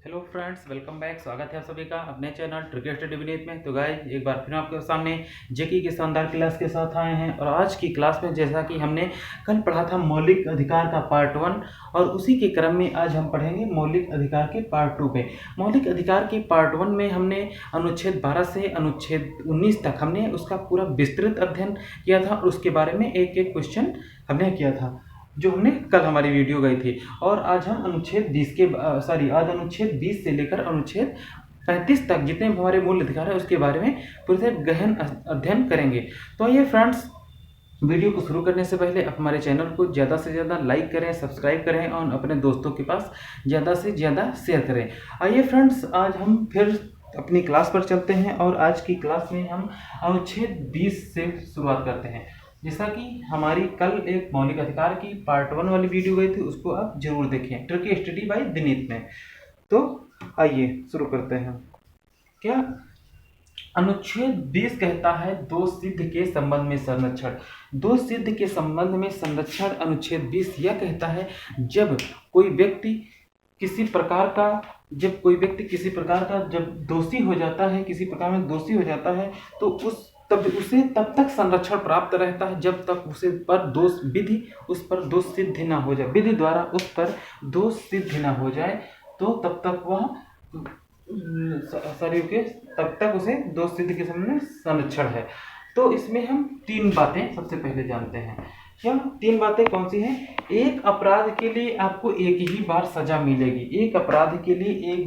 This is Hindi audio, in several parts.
Hello friends, welcome back. स्वागत है आप सभी का अपने चैनल ट्रिकी स्टडी विनीत में। तो गाइस, एक बार फिर आपके सामने जेकी की शानदार क्लास के साथ आए हैं। और आज की क्लास में जैसा कि हमने कल पढ़ा था मौलिक अधिकार का पार्ट 1, और उसी के क्रम में आज हम पढ़ेंगे मौलिक अधिकार के पार्ट 2 पे। मौलिक अधिकार के पार्ट 1 में हमने अनुच्छेद 12 से अनुच्छेद 19 तक हमने उसका पूरा विस्तृत अध्ययन किया था, और उसके बारे में एक एक क्वेश्चन हमने किया था जो हमने कल हमारी वीडियो गई थी। और आज हम अनुच्छेद 20 के आज अनुच्छेद 20 से लेकर अनुच्छेद 35 तक जितने भी हमारे मूल अधिकार है उसके बारे में पूरे गहन अध्ययन करेंगे। तो आइए फ्रेंड्स, वीडियो को शुरू करने से पहले आप हमारे चैनल को ज़्यादा से ज़्यादा लाइक करें, सब्सक्राइब करें और अपने दोस्तों के पास ज़्यादा से ज़्यादा शेयर करें। आइए फ्रेंड्स, आज हम फिर अपनी क्लास पर चलते हैं और आज की क्लास में हम अनुच्छेद 20 से शुरुआत करते हैं। जैसा कि हमारी कल एक मौलिक अधिकार की पार्ट 1 वाली वीडियो गई थी, उसको आप जरूर देखें, ट्रिकी स्टडी बाय विनीत में। तो आइए शुरू करते हैं। क्या अनुच्छेद 20 कहता है? दो सिद्ध के संबंध में संरक्षण। दो सिद्ध के संबंध में संरक्षण अनुच्छेद 20 यह कहता है जब कोई व्यक्ति किसी प्रकार का जब दोषी हो जाता है, किसी प्रकार में दोषी हो जाता है, तो उसे तब तक संरक्षण प्राप्त रहता है जब तक उस पर दोष सिद्ध न हो जाए, विधि द्वारा उस पर दोष सिद्ध न हो जाए, तो तब तक वह तब तक उसे दोष सिद्ध के सामने संरक्षण है। तो इसमें हम 3 बातें सबसे पहले जानते हैं। क्या 3 बातें कौन सी हैं? एक अपराध के लिए आपको एक ही बार सजा मिलेगी। एक अपराध के लिए एक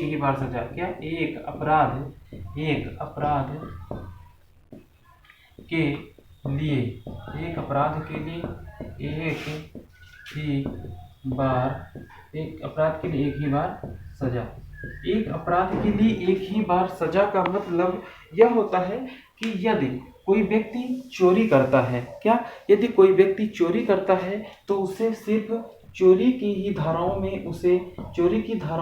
ही बार सजा। क्या? एक अपराध के लिए एक अपराध के लिए एक अपराध के लिए एक ही बार सजा। एक अपराध के लिए एक ही बार सजा का मतलब यह होता है कि यदि कोई व्यक्ति चोरी करता है, यदि कोई व्यक्ति चोरी करता है तो उसे सिर्फ चोरी की धाराओं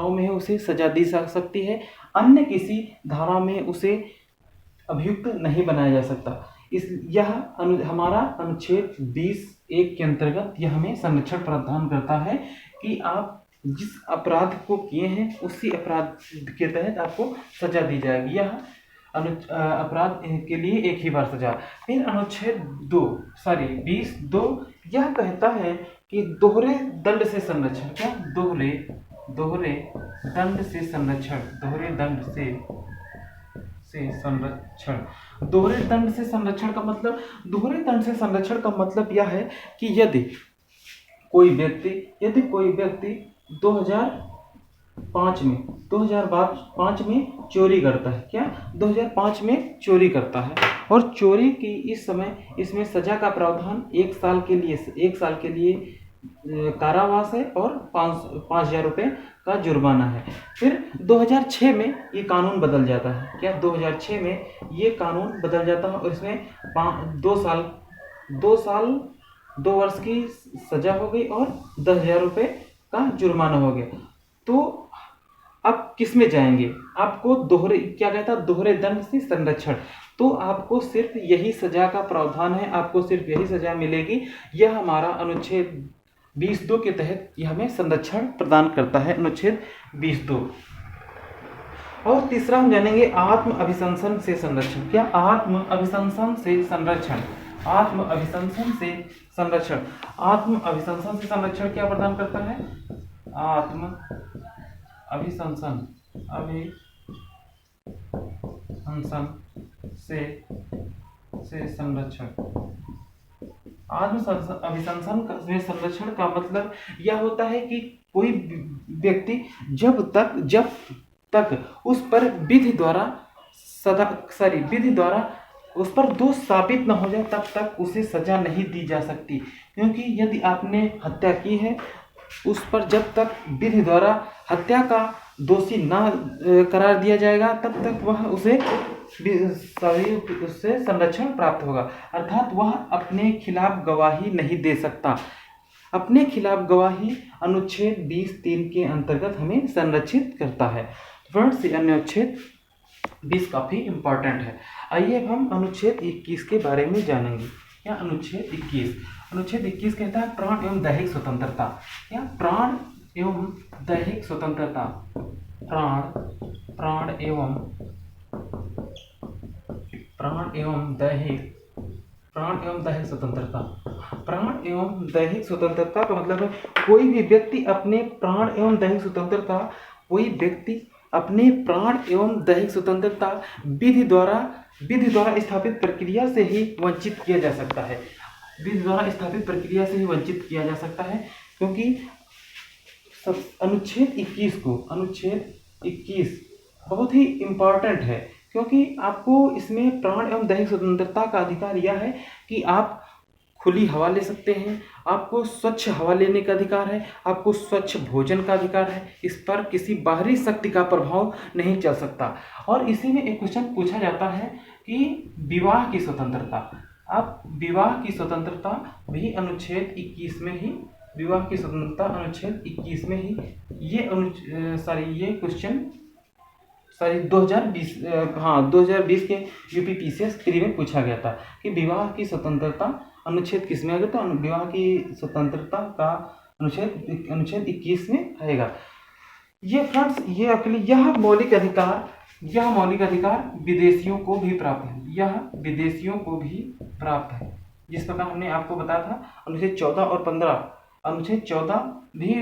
में उसे सजा दी जा सकती है, अन्य किसी धारा में उसे अभियुक्त नहीं बनाया जा सकता। हमारा अनुच्छेद 20(1) के अंतर्गत यह हमें संरक्षण प्रदान करता है कि आप जिस अपराध को किए हैं उसी अपराध के तहत आपको सजा दी जाएगी। यह अपराध के लिए एक ही बार सजा। फिर अनुच्छेद 20(2) यह कहता है कि दोहरे दंड से संरक्षण। क्या? दोहरे दंड से संरक्षण। दोहरे दंड से संरक्षण का मतलब यह है कि यदि कोई व्यक्ति 2005 में चोरी करता है। क्या? 2005 में चोरी करता है, और चोरी की इसमें सजा का प्रावधान 1 साल के लिए कारावास है और 5,000 रुपये का जुर्माना है। फिर 2006 में ये कानून बदल जाता है। क्या? 2006 में ये कानून बदल जाता है और इसमें 2 वर्ष की सजा हो गई और 10,000 रुपये का जुर्माना हो गया। तो अब किस में जाएंगे? आपको दोहरे दंड से संरक्षण। तो आपको सिर्फ यही सजा का प्रावधान है, आपको सिर्फ यही सजा मिलेगी। यह हमारा अनुच्छेद 20(2) के तहत यह हमें संरक्षण प्रदान करता है, अनुच्छेद 20(2). और तीसरा हम जानेंगे आत्म अभिशंसन से संरक्षण। क्या? आत्म अभिशंसन से संरक्षण क्या प्रदान करता है? आत्म अभिशंसन से संरक्षण। अभिशंसन में संरक्षण का मतलब यह होता है कि कोई व्यक्ति जब तक उस पर विधि द्वारा उस पर दोष साबित न हो जाए तब तक उसे सजा नहीं दी जा सकती। क्योंकि यदि आपने हत्या की है, उस पर जब तक विधि द्वारा हत्या का दोषी न करार दिया जाएगा तब तक वह उससे संरक्षण प्राप्त होगा। अर्थात वह अपने खिलाफ गवाही नहीं दे सकता। अपने खिलाफ गवाही अनुच्छेद 20(3) के अंतर्गत हमें संरक्षित करता है। फ्रेंड्स, अनुच्छेद 20 काफी इम्पोर्टेंट है। आइए अब हम अनुच्छेद 21 के बारे में जानेंगे। क्या? अनुच्छेद 21 कहता है प्राण एवं दैहिक स्वतंत्रता। क्या? प्राण एवं दैहिक स्वतंत्रता। प्राण एवं दैहिक स्वतंत्रता। प्राण एवं दैहिक स्वतंत्रता का मतलब है कोई भी व्यक्ति अपने प्राण एवं दैहिक स्वतंत्रता विधि द्वारा स्थापित प्रक्रिया से ही वंचित किया जा सकता है। क्योंकि अनुच्छेद 21 बहुत ही इम्पॉर्टेंट है, क्योंकि आपको इसमें प्राण एवं दैहिक स्वतंत्रता का अधिकार यह है कि आप खुली हवा ले सकते हैं, आपको स्वच्छ हवा लेने का अधिकार है, आपको स्वच्छ भोजन का अधिकार है, इस पर किसी बाहरी शक्ति का प्रभाव नहीं चल सकता। और इसी में एक क्वेश्चन पूछा जाता है कि विवाह की स्वतंत्रता, अब विवाह की स्वतंत्रता भी अनुच्छेद 21 में ही, विवाह की स्वतंत्रता अनुच्छेद 21 में ही ये क्वेश्चन 2020 के यूपी पीसीएस 3 में पूछा गया था कि विवाह की स्वतंत्रता अनुच्छेद किस में आएगा, तो विवाह की स्वतंत्रता का अनुच्छेद 21 में आएगा। ये फ्रेंड्स यह मौलिक अधिकार विदेशियों को भी प्राप्त है। जिस प्रकार हमने आपको बताया था अनुच्छेद 14 और 15, अनुच्छेद 14 भी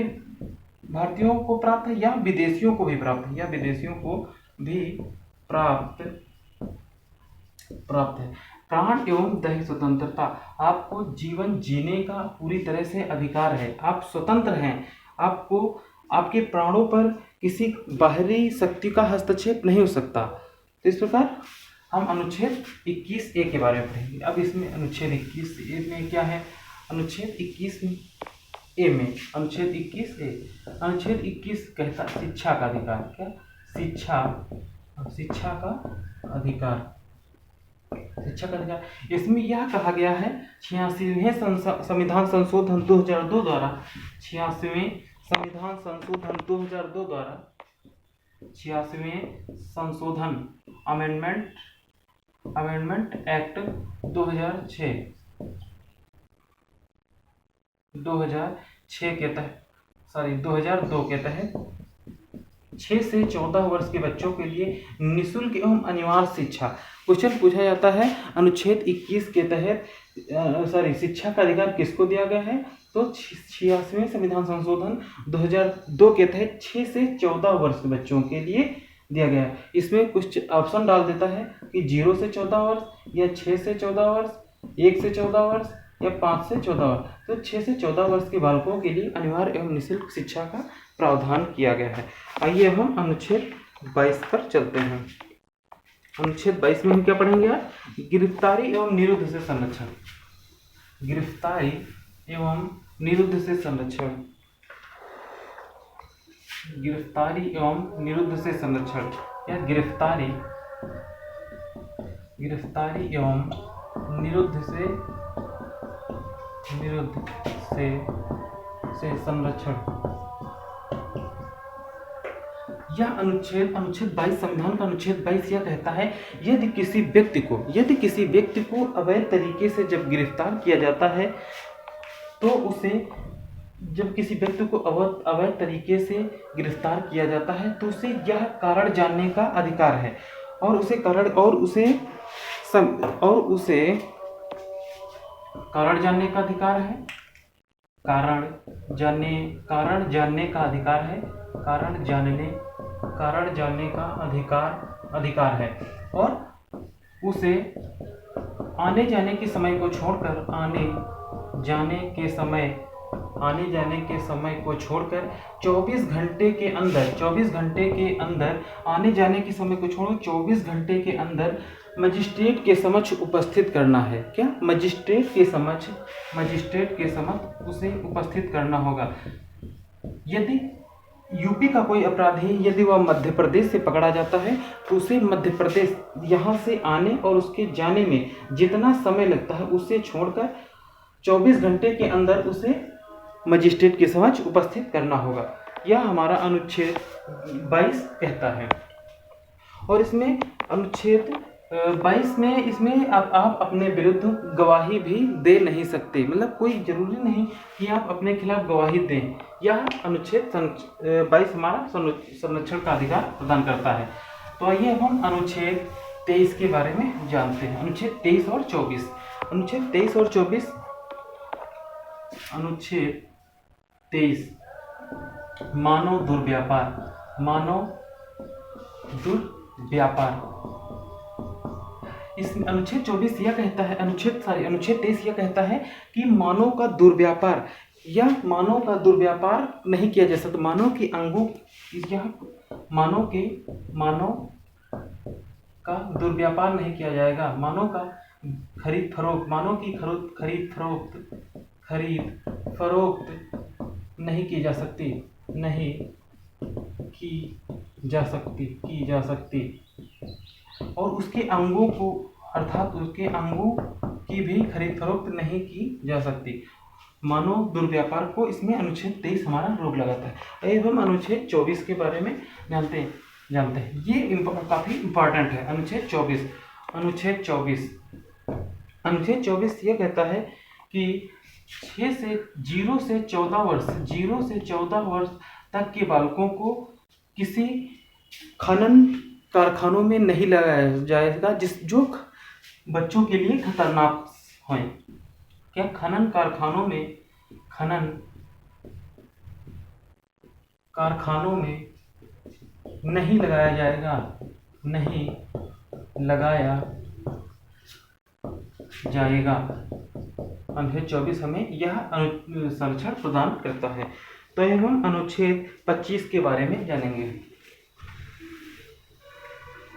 भारतीयों को प्राप्त है या विदेशियों को भी प्राप्त है। प्राण एवं दैहिक स्वतंत्रता, आपको जीवन जीने का पूरी तरह से अधिकार है, आप स्वतंत्र हैं, आपको आपके प्राणों पर किसी बाहरी शक्ति का हस्तक्षेप नहीं हो सकता। तो इस प्रकार हम अनुच्छेद 21A के बारे में पढ़ेंगे। अब इसमें अनुच्छेद 21A में क्या है, अनुच्छेद 21A में अनुच्छेद 21 कहता शिक्षा का अधिकार, क्या शिक्षा का अधिकार। इसमें यह कहा गया है 86वें संविधान संशोधन 2002 द्वारा 86वें संशोधन अमेंडमेंट एक्ट 2002 के तहत 6 से 14 वर्ष के बच्चों के लिए निःशुल्क एवं अनिवार्य शिक्षा। क्वेश्चन पूछा जाता है अनुच्छेद 21 के तहत शिक्षा का अधिकार किसको दिया गया है, तो 86वें संविधान संशोधन 2002 के तहत 6 से 14 वर्ष के बच्चों के लिए दिया गया है। इसमें कुछ ऑप्शन डाल देता है कि 0 से 14 वर्ष या 6 से 14 वर्ष, 1 से 14 वर्ष या 5 से 14 वर्ष। तो 6 से 14 वर्ष के बालकों के लिए अनिवार्य एवं निःशुल्क शिक्षा का प्रावधान किया गया है। आइए हम अनुच्छेद 22 पर चलते हैं। अनुच्छेद 22 में हम क्या पढ़ेंगे आज, गिरफ्तारी एवं निरुद्ध से संरक्षण। गिरफ्तारी एवं निरुद्ध से संरक्षण, गिरफ्तारी एवं निरुद्ध से संरक्षण या गिरफ्तारी एवं निरुद्ध से संरक्षण। यह अनुच्छेद 22 संविधान का अनुच्छेद 22 यह कहता है यदि किसी व्यक्ति को अवैध तरीके से जब गिरफ्तार किया जाता है तो उसे जब किसी व्यक्ति को अवैध तरीके से गिरफ्तार किया जाता है तो उसे यह कारण जानने का अधिकार है और उसे कारण जानने का अधिकार है, कारण जानने का अधिकार है और उसे आने जाने के समय को छोड़कर आने जाने के समय को छोड़कर 24 घंटे के अंदर आने जाने के समय को छोड़कर 24 घंटे के अंदर मजिस्ट्रेट के समक्ष उपस्थित करना है। क्या मजिस्ट्रेट के समक्ष उसे उपस्थित करना होगा। यदि यूपी का कोई अपराधी यदि वह मध्य प्रदेश से पकड़ा जाता है तो उसे मध्य प्रदेश यहाँ से आने और उसके जाने में जितना समय लगता है उससे छोड़कर 24 घंटे के अंदर उसे मजिस्ट्रेट के समक्ष उपस्थित करना होगा। यह हमारा अनुच्छेद 22 कहता है। और इसमें अनुच्छेद 22 में इसमें आप अपने विरुद्ध गवाही भी दे नहीं सकते, मतलब कोई जरूरी नहीं कि आप अपने खिलाफ गवाही दें। यह अनुच्छेद 22 हमारा संरक्षण का अधिकार प्रदान करता है। तो आइए अब हम अनुच्छेद 23 के बारे में जानते हैं। अनुच्छेद 23 और 24। अनुच्छेद 23 और 24। अनुच्छेद 23 मानव दुर्व्यापार। मानव दुर्व्यापार। इस अनुच्छेद 24 यह कहता है, अनुच्छेद 23 यह कहता है कि मानव का दुर्व्यापार या मानव का दुर्व्यापार नहीं किया जा सकता। मानव के अंगों यह मानव का दुर्व्यापार नहीं किया जाएगा। मानव का खरीद फरोख्त, मानव की खरीद फरोख्त नहीं की जा सकती, नहीं की जा सकती। और उसके अंगों को, अर्थात उसके अंगों की भी खरीद फरोख्त नहीं की जा सकती। मानव दुर्व्यापार को इसमें अनुच्छेद 23 हमारा रोक लगाता है। अब हम अनुच्छेद 24 के बारे में जानते हैं। ये काफ़ी इम्पोर्टेंट है। अनुच्छेद 24 ये कहता है कि 0 से 14 वर्ष तक के बालकों को किसी खनन कारखानों में नहीं लगाया जाएगा जो बच्चों के लिए खतरनाक हो। क्या खनन कारखानों में नहीं लगाया जाएगा, नहीं लगाया जाएगा। अनुच्छेद 24 हमें यह संरक्षण प्रदान करता है। तो यह हम अनुच्छेद 25 के बारे में जानेंगे।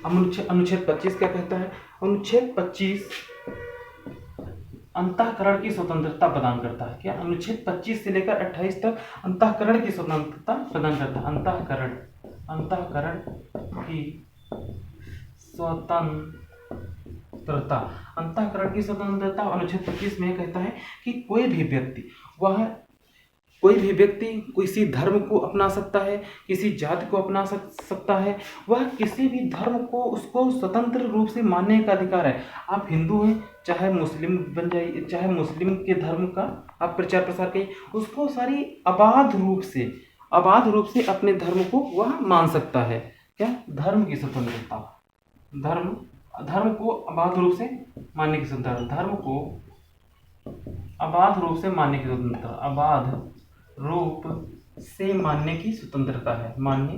अनुच्छेद 25 क्या कहता है? अनुच्छेद 25 अंतःकरण की स्वतंत्रता प्रदान करता है। क्या? अनुच्छेद 25 से लेकर 28 तक अंतःकरण की स्वतंत्रता प्रदान करता है। अंतःकरण की स्वतंत्रता अनुच्छेद 25 में कहता है कि कोई भी व्यक्ति किसी धर्म को अपना सकता है, किसी जाति को अपना सकता है। वह किसी भी धर्म को उसको स्वतंत्र रूप से मानने का अधिकार है। आप हिंदू हैं, चाहे मुस्लिम बन जाइए, चाहे मुस्लिम के धर्म का आप प्रचार प्रसार करिए, उसको सारी अबाध रूप से अपने धर्म को वह मान सकता है। क्या? धर्म की स्वतंत्रता, धर्म को अबाध रूप से मानने की स्वतंत्रता, धर्म को अबाध रूप से मानने की स्वतंत्रता, अबाध रूप से मानने की स्वतंत्रता है, मानने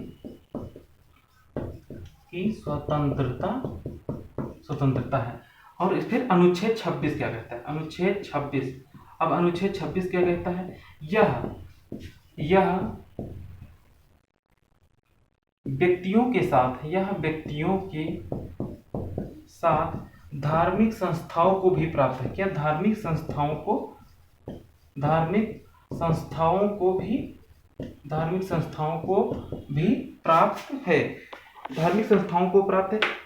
की स्वतंत्रता है। और फिर अनुच्छेद 26 क्या कहता है? अनुच्छेद 26 क्या कहता है? यह व्यक्तियों के साथ धार्मिक संस्थाओं को भी प्राप्त है। क्या? धार्मिक संस्थाओं को भी प्राप्त है।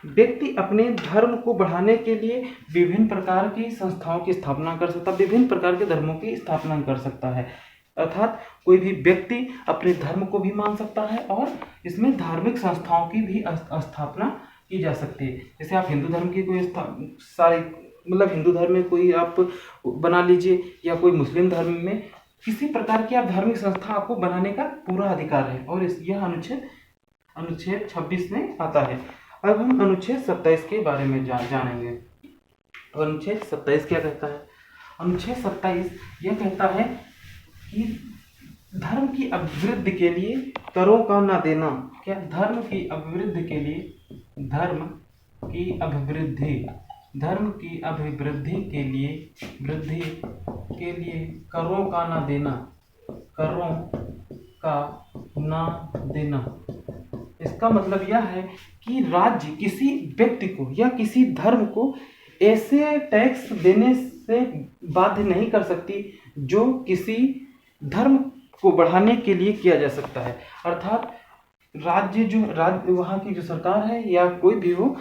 व्यक्ति अपने धर्म को बढ़ाने के लिए विभिन्न प्रकार की संस्थाओं की स्थापना कर सकता है, विभिन्न प्रकार के धर्मों की स्थापना कर सकता है। अर्थात कोई भी व्यक्ति अपने धर्म को भी मान सकता है और इसमें धार्मिक संस्थाओं की भी स्थापना की जा सकती है। जैसे आप हिंदू धर्म की कोई हिंदू धर्म में कोई आप बना लीजिए, या कोई मुस्लिम धर्म में किसी प्रकार की आप धार्मिक संस्था आपको बनाने का पूरा अधिकार है। और यह अनुच्छेद 26 में आता है। अब हम अनुच्छेद 27 के बारे में जानेंगे। अनुच्छेद 27 क्या कहता है? अनुच्छेद 27 यह कहता है कि धर्म की अभिवृद्धि के लिए करों का न देना। क्या? धर्म की अभिवृद्धि के लिए करों का न देना। इसका मतलब यह है कि राज्य किसी व्यक्ति को या किसी धर्म को ऐसे टैक्स देने से बाध्य नहीं कर सकती जो किसी धर्म को बढ़ाने के लिए किया जा सकता है। अर्थात राज्य वहाँ की जो सरकार है या कोई भी हो,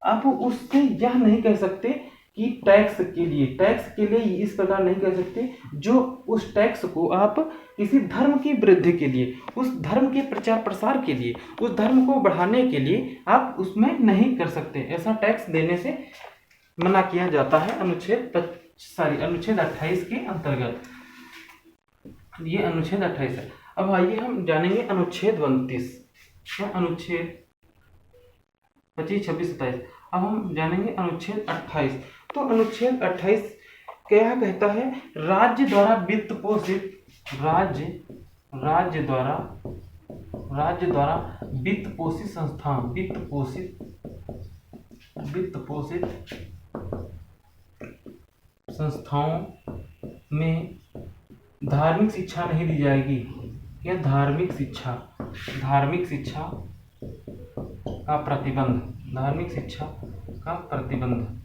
आप उससे यह नहीं कह सकते कि टैक्स के लिए इस प्रकार नहीं कर सकते जो उस टैक्स को आप किसी धर्म की वृद्धि के लिए, उस धर्म के प्रचार प्रसार के लिए, उस धर्म को बढ़ाने के लिए आप उसमें नहीं कर सकते। ऐसा टैक्स देने से मना किया जाता है अनुच्छेद 28 के अंतर्गत। ये अनुच्छेद 28 है। अब आइए हम जानेंगे अनुच्छेद 29। क्या अनुच्छेद 25, 26, 27। अब हम जानेंगे अनुच्छेद 28। तो अनुच्छेद 28 क्या कहता है? राज्य द्वारा वित्त पोषित संस्थाओं में धार्मिक शिक्षा नहीं दी जाएगी। या धार्मिक शिक्षा का प्रतिबंध।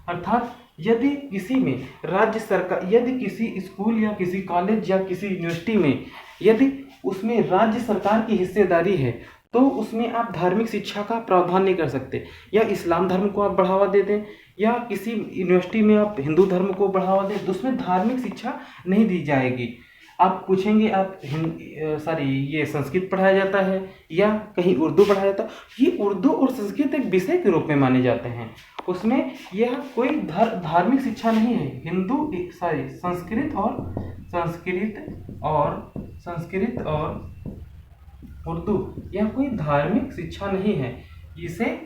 अर्थात यदि किसी में राज्य सरकार, यदि किसी स्कूल या किसी कॉलेज या किसी यूनिवर्सिटी में यदि उसमें राज्य सरकार की हिस्सेदारी है तो उसमें आप धार्मिक शिक्षा का प्रावधान नहीं कर सकते। या इस्लाम धर्म को आप बढ़ावा दे दें या किसी यूनिवर्सिटी में आप हिंदू धर्म को बढ़ावा दें तो उसमें धार्मिक शिक्षा नहीं दी जाएगी। आप पूछेंगे आप ये संस्कृत पढ़ाया जाता है या कहीं उर्दू पढ़ाया जाता है? ये उर्दू और संस्कृत एक विषय के रूप में माने जाते हैं। उसमें यह कोई धार्मिक शिक्षा नहीं है। संस्कृत और उर्दू यह कोई धार्मिक शिक्षा नहीं है।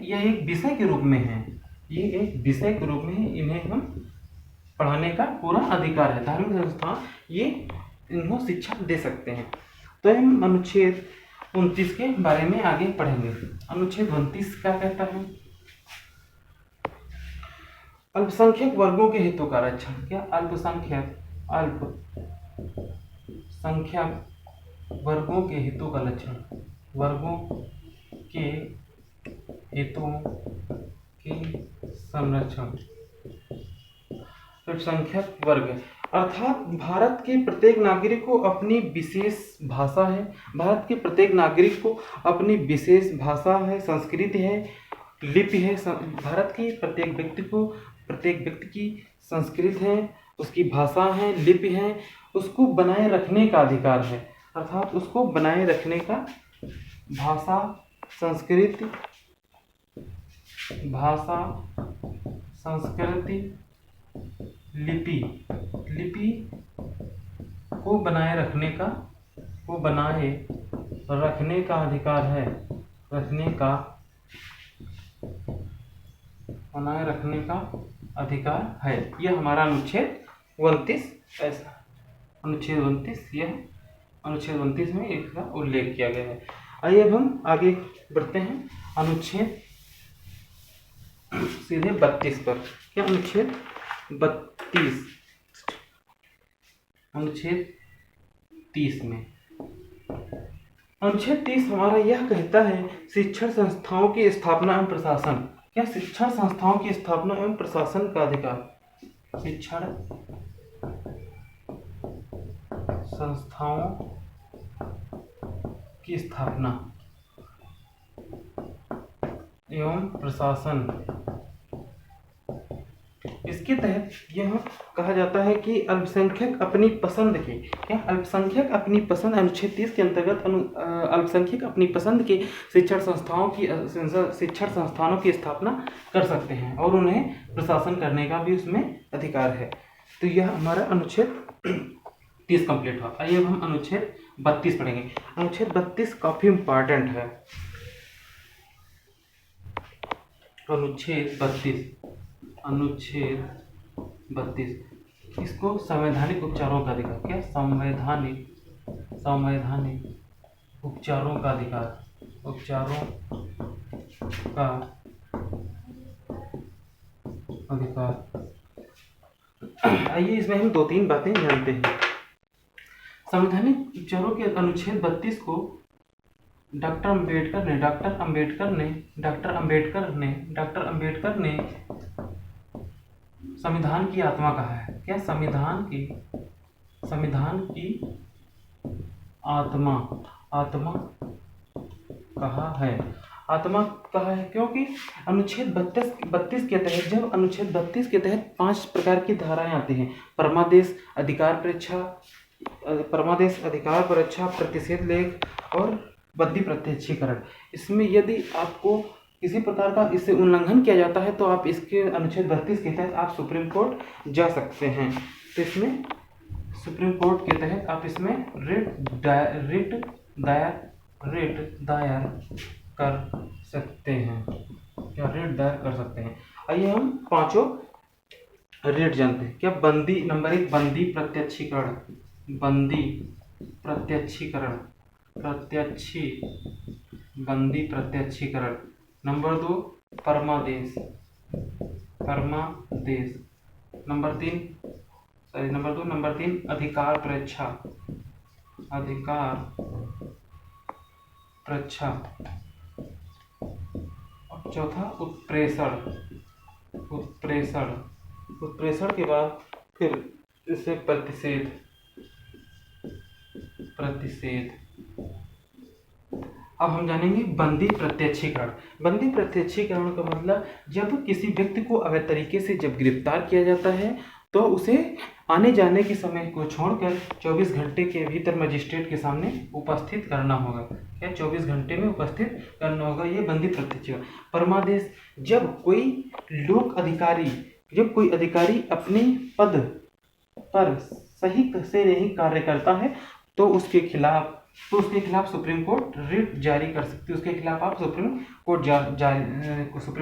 यह एक विषय के रूप में है। इन्हें हम पढ़ाने का पूरा अधिकार है। धार्मिक संस्थान ये इनको शिक्षा दे सकते हैं। तो हम अनुच्छेद 29 के बारे में आगे पढ़ेंगे। अनुच्छेद 29 क्या कहता है? अल्पसंख्यक वर्गों के हितों का रक्षण। क्या? अल्पसंख्यक वर्गों के हितों का रक्षण। वर्गों के हितों के संरक्षण। अल्पसंख्यक वर्ग अर्थात भारत के प्रत्येक नागरिक को अपनी विशेष भाषा है। भारत के प्रत्येक नागरिक को अपनी विशेष भाषा है, संस्कृति है, लिपि है। भारत के प्रत्येक व्यक्ति की संस्कृति है, उसकी भाषा है, लिपि है, उसको बनाए रखने का अधिकार है। अर्थात उसको बनाए रखने का भाषा, संस्कृति, लिपि को बनाए रखने का अधिकार है। यह हमारा अनुच्छेद 29 ऐसा। अनुच्छेद 29 में इसका उल्लेख किया गया है। आइए अब हम आगे बढ़ते हैं अनुच्छेद सीधे 32 पर। क्या? अनुच्छेद 30 में अनुच्छेद 30 हमारा यह कहता है शिक्षण संस्थाओं की स्थापना एवं प्रशासन। क्या? शिक्षण संस्थाओं की स्थापना एवं प्रशासन का अधिकार। शिक्षण संस्थाओं की स्थापना एवं प्रशासन। इसके तहत यह कहा जाता है कि अल्पसंख्यक अपनी पसंद के अनुच्छेद 30 के अंतर्गत अल्पसंख्यक अपनी पसंद के शिक्षण संस्थानों की स्थापना कर सकते हैं और उन्हें प्रशासन करने का भी उसमें अधिकार है। तो यह हमारा अनुच्छेद 30 कंप्लीट हुआ। आइए अब हम अनुच्छेद 32 पढ़ेंगे। अनुच्छेद 32 काफी इम्पोर्टेंट है। अनुच्छेद 32 इसको संवैधानिक उपचारों का अधिकार। क्या? संवैधानिक उपचारों का अधिकार। आइए इसमें हम 2-3 बातें जानते हैं। संवैधानिक उपचारों के अनुच्छेद 32 को डॉक्टर अंबेडकर ने संविधान की आत्मा कहा है। क्या? संविधान की आत्मा कहा है। आत्मा कहा है क्योंकि अनुच्छेद 32 के तहत, जब अनुच्छेद 32 के तहत 5 प्रकार की धाराएं आती हैं, परमादेश, अधिकार परीक्षा, प्रतिषेध लेख और बद्धी प्रत्यक्षीकरण। इसमें यदि आपको किसी प्रकार का इससे उल्लंघन किया जाता है तो आप इसके अनुच्छेद 32 के तहत आप सुप्रीम कोर्ट जा सकते हैं। तो इसमें सुप्रीम कोर्ट के तहत आप इसमें रिट दायर कर सकते हैं, क्या रिट दायर कर सकते हैं। आइए हम पांचों रिट जानते हैं। क्या बंदी, नंबर 1 बंदी प्रत्यक्षीकरण। नंबर 2 परमादेश। नंबर 3 अधिकार परीक्षा। और चौथा उत्प्रेषण के बाद फिर इसे प्रतिषेध। अब हम जानेंगे बंदी प्रत्यक्षीकरण। बंदी प्रत्यक्षीकरण का मतलब जब किसी व्यक्ति को अवैध तरीके से जब गिरफ्तार किया जाता है तो उसे आने जाने के समय को छोड़कर 24 घंटे के भीतर मजिस्ट्रेट के सामने उपस्थित करना होगा। क्या 24 घंटे में उपस्थित करना होगा, ये बंदी प्रत्यक्षीकरण। परमादेश, जब कोई अधिकारी अपने पद पर सही से नहीं कार्य करता है तो उसके खिलाफ सुप्रीम कोर्ट रिट जारी कर सकती है, उसके खिलाफ आप सुप्रीम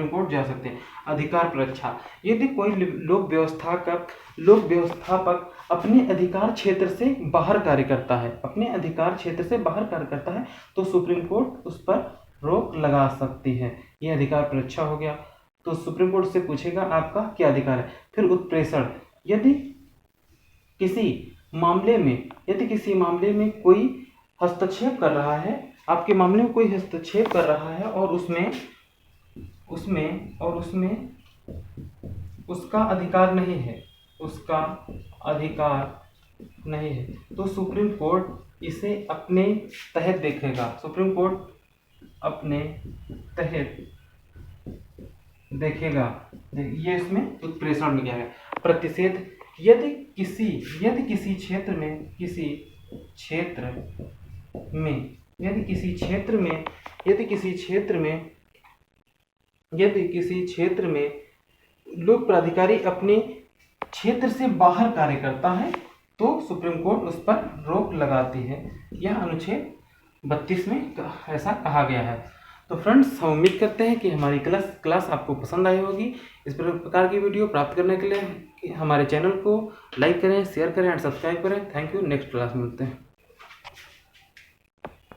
कोर्ट जा सकते हैं। अधिकार परीक्षा, यदि कोई लोक व्यवस्थापक अपने अधिकार क्षेत्र से बाहर कार्य करता है, तो सुप्रीम कोर्ट उस पर रोक लगा सकती है। ये अधिकार परीक्षा हो गया। तो सुप्रीम कोर्ट से पूछेगा आपका क्या अधिकार है। फिर उत्प्रेषण, यदि किसी मामले में कोई हस्तक्षेप कर रहा है, आपके मामले में कोई हस्तक्षेप कर रहा है और उसमें उसका अधिकार नहीं है, तो सुप्रीम कोर्ट इसे अपने तहत देखेगा। ये इसमें उत्प्रेषण में गया है। प्रतिषेध, यदि किसी क्षेत्र में लोक प्राधिकारी अपने क्षेत्र से बाहर कार्य करता है तो सुप्रीम कोर्ट उस पर रोक लगाती है। यह अनुच्छेद 32 में ऐसा कहा गया है। तो फ्रेंड्स, हम उम्मीद करते हैं कि हमारी क्लास आपको पसंद आई होगी। इस प्रकार की वीडियो प्राप्त करने के लिए हमारे चैनल को लाइक करें, शेयर करें और सब्सक्राइब करें। Thank you. नेक्स्ट क्लास में मिलते हैं।